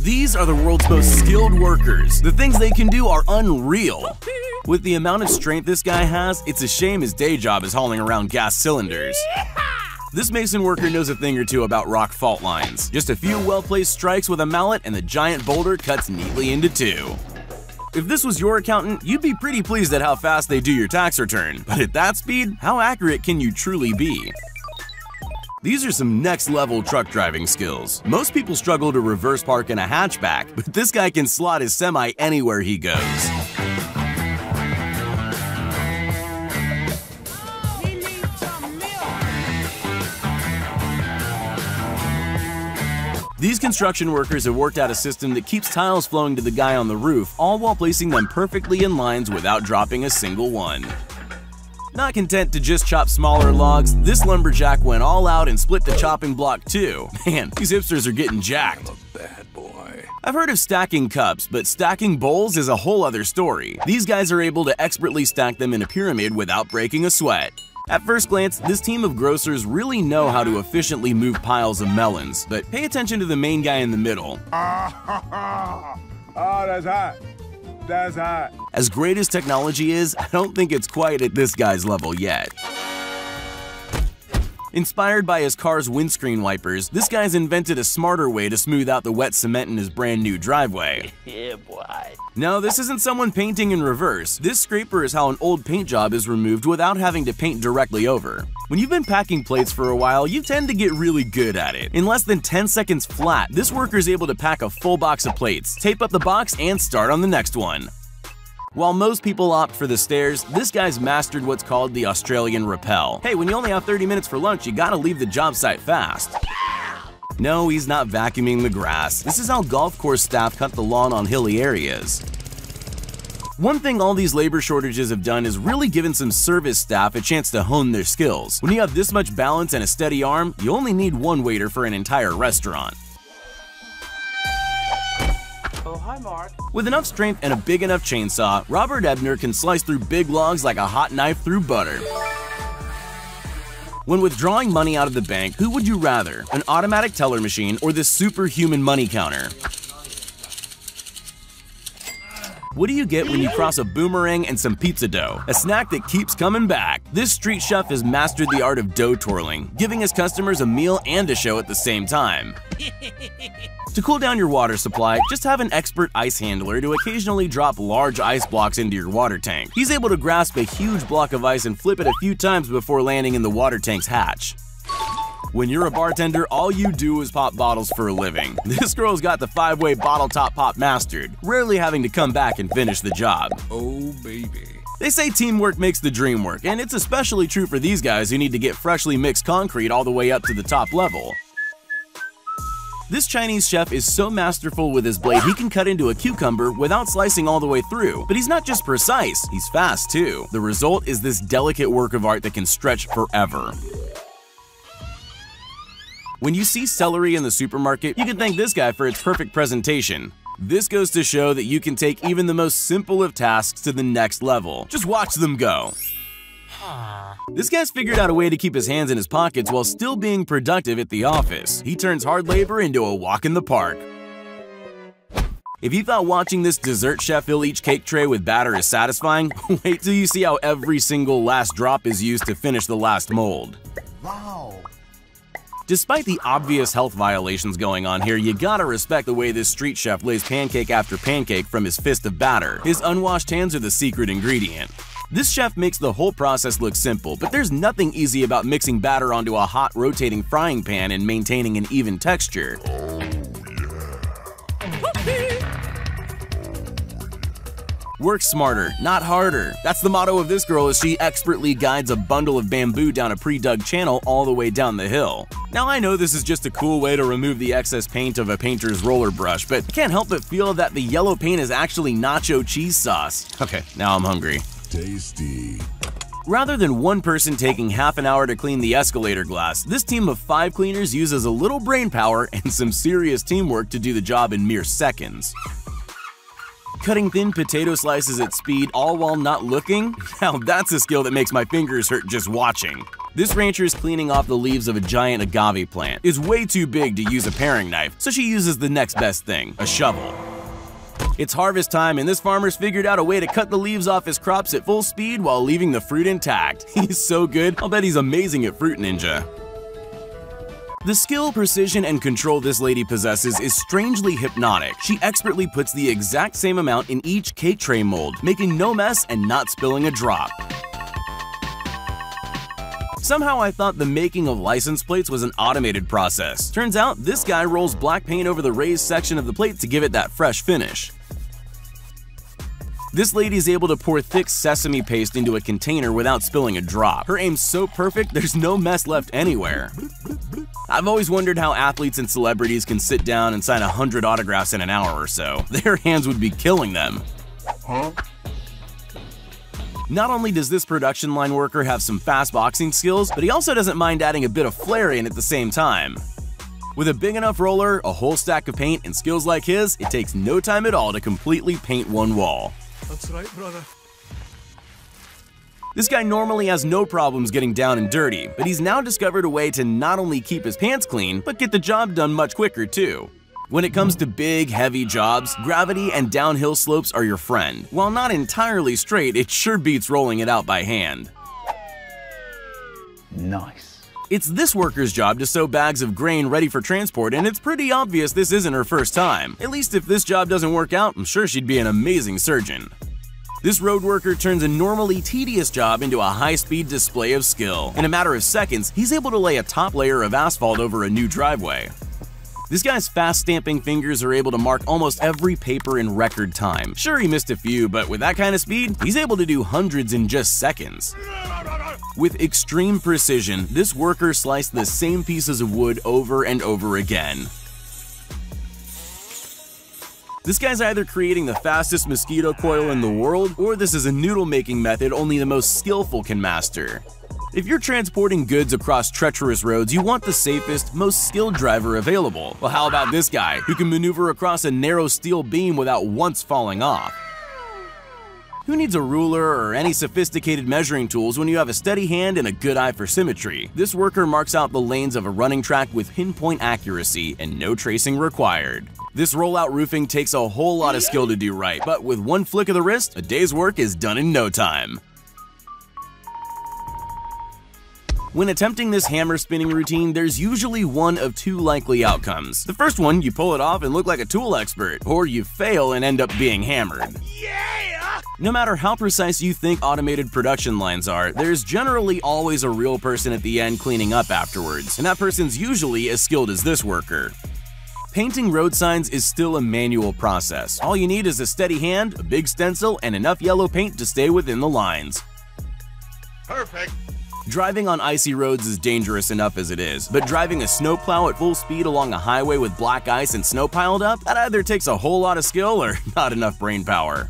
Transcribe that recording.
These are the world's most skilled workers. The things they can do are unreal. With the amount of strength this guy has, it's a shame his day job is hauling around gas cylinders. This mason worker knows a thing or two about rock fault lines. Just a few well-placed strikes with a mallet and the giant boulder cuts neatly into two. If this was your accountant, you'd be pretty pleased at how fast they do your tax return. But at that speed, how accurate can you truly be? These are some next-level truck driving skills. Most people struggle to reverse park in a hatchback, but this guy can slot his semi anywhere he goes. These construction workers have worked out a system that keeps tiles flowing to the guy on the roof, all while placing them perfectly in lines without dropping a single one. Not content to just chop smaller logs, this lumberjack went all out and split the chopping block too. Man, these hipsters are getting jacked. I'm a bad boy. I've heard of stacking cups, but stacking bowls is a whole other story. These guys are able to expertly stack them in a pyramid without breaking a sweat. At first glance, this team of grocers really know how to efficiently move piles of melons, but pay attention to the main guy in the middle. Oh, that's hot. That's hot. As great as technology is, I don't think it's quite at this guy's level yet. Inspired by his car's windscreen wipers, this guy's invented a smarter way to smooth out the wet cement in his brand new driveway. Yeah, boy. No, this isn't someone painting in reverse. This scraper is how an old paint job is removed without having to paint directly over. When you've been packing plates for a while, you tend to get really good at it. In less than 10 seconds flat, this worker is able to pack a full box of plates, tape up the box, and start on the next one. While most people opt for the stairs, this guy's mastered what's called the Australian rappel. Hey, when you only have 30 minutes for lunch, you gotta leave the job site fast. No, he's not vacuuming the grass. This is how golf course staff cut the lawn on hilly areas. One thing all these labor shortages have done is really given some service staff a chance to hone their skills. When you have this much balance and a steady arm, you only need one waiter for an entire restaurant. Oh, hi, Mark. With enough strength and a big enough chainsaw, Robert Ebner can slice through big logs like a hot knife through butter. When withdrawing money out of the bank, who would you rather, an automatic teller machine or this superhuman money counter? What do you get when you cross a boomerang and some pizza dough? A snack that keeps coming back. This street chef has mastered the art of dough twirling, giving his customers a meal and a show at the same time. To cool down your water supply, just have an expert ice handler to occasionally drop large ice blocks into your water tank. He's able to grasp a huge block of ice and flip it a few times before landing in the water tank's hatch. When you're a bartender, all you do is pop bottles for a living. This girl's got the 5-way bottle top pop mastered, rarely having to come back and finish the job. Oh, baby. They say teamwork makes the dream work, and it's especially true for these guys who need to get freshly mixed concrete all the way up to the top level. This Chinese chef is so masterful with his blade he can cut into a cucumber without slicing all the way through. But he's not just precise, he's fast too. The result is this delicate work of art that can stretch forever. When you see celery in the supermarket, you can thank this guy for its perfect presentation. This goes to show that you can take even the most simple of tasks to the next level. Just watch them go. This guy's figured out a way to keep his hands in his pockets while still being productive at the office. He turns hard labor into a walk in the park. If you thought watching this dessert chef fill each cake tray with batter is satisfying, wait till you see how every single last drop is used to finish the last mold. Wow. Despite the obvious health violations going on here, you gotta respect the way this street chef lays pancake after pancake from his fist of batter. His unwashed hands are the secret ingredient. This chef makes the whole process look simple, but there's nothing easy about mixing batter onto a hot rotating frying pan and maintaining an even texture. Work smarter, not harder. That's the motto of this girl as she expertly guides a bundle of bamboo down a pre-dug channel all the way down the hill. Now I know this is just a cool way to remove the excess paint of a painter's roller brush, but I can't help but feel that the yellow paint is actually nacho cheese sauce. Okay, now I'm hungry. Tasty. Rather than one person taking half an hour to clean the escalator glass, this team of 5 cleaners uses a little brain power and some serious teamwork to do the job in mere seconds. Cutting thin potato slices at speed all while not looking? Now that's a skill that makes my fingers hurt just watching. This rancher is cleaning off the leaves of a giant agave plant. It's way too big to use a paring knife, so she uses the next best thing, a shovel. It's harvest time, and this farmer's figured out a way to cut the leaves off his crops at full speed while leaving the fruit intact. He's so good, I'll bet he's amazing at Fruit Ninja. The skill, precision, and control this lady possesses is strangely hypnotic. She expertly puts the exact same amount in each cake tray mold, making no mess and not spilling a drop. Somehow I thought the making of license plates was an automated process. Turns out this guy rolls black paint over the raised section of the plate to give it that fresh finish. This lady is able to pour thick sesame paste into a container without spilling a drop. Her aim's so perfect, there's no mess left anywhere. I've always wondered how athletes and celebrities can sit down and sign 100 autographs in an hour or so. Their hands would be killing them. Not only does this production line worker have some fast boxing skills, but he also doesn't mind adding a bit of flair in at the same time. With a big enough roller, a whole stack of paint, and skills like his, it takes no time at all to completely paint one wall. That's right, brother. This guy normally has no problems getting down and dirty, but he's now discovered a way to not only keep his pants clean, but get the job done much quicker too. When it comes to big, heavy jobs, gravity and downhill slopes are your friend. While not entirely straight, it sure beats rolling it out by hand. Nice. It's this worker's job to sew bags of grain ready for transport, and it's pretty obvious this isn't her first time. At least if this job doesn't work out, I'm sure she'd be an amazing surgeon. This road worker turns a normally tedious job into a high-speed display of skill. In a matter of seconds, he's able to lay a top layer of asphalt over a new driveway. This guy's fast stamping fingers are able to mark almost every paper in record time. Sure, he missed a few, but with that kind of speed, he's able to do hundreds in just seconds. With extreme precision, this worker sliced the same pieces of wood over and over again. This guy's either creating the fastest mosquito coil in the world, or this is a noodle-making method only the most skillful can master. If you're transporting goods across treacherous roads, you want the safest, most skilled driver available. Well, how about this guy, who can maneuver across a narrow steel beam without once falling off? Who needs a ruler or any sophisticated measuring tools when you have a steady hand and a good eye for symmetry? This worker marks out the lanes of a running track with pinpoint accuracy and no tracing required. This rollout roofing takes a whole lot of skill to do right, but with one flick of the wrist, a day's work is done in no time. When attempting this hammer spinning routine, there's usually one of two likely outcomes. The first one, you pull it off and look like a tool expert, or you fail and end up being hammered. No matter how precise you think automated production lines are, there's generally always a real person at the end cleaning up afterwards, and that person's usually as skilled as this worker. Painting road signs is still a manual process. All you need is a steady hand, a big stencil, and enough yellow paint to stay within the lines. Perfect. Driving on icy roads is dangerous enough as it is, but driving a snowplow at full speed along a highway with black ice and snow piled up, that either takes a whole lot of skill or not enough brain power.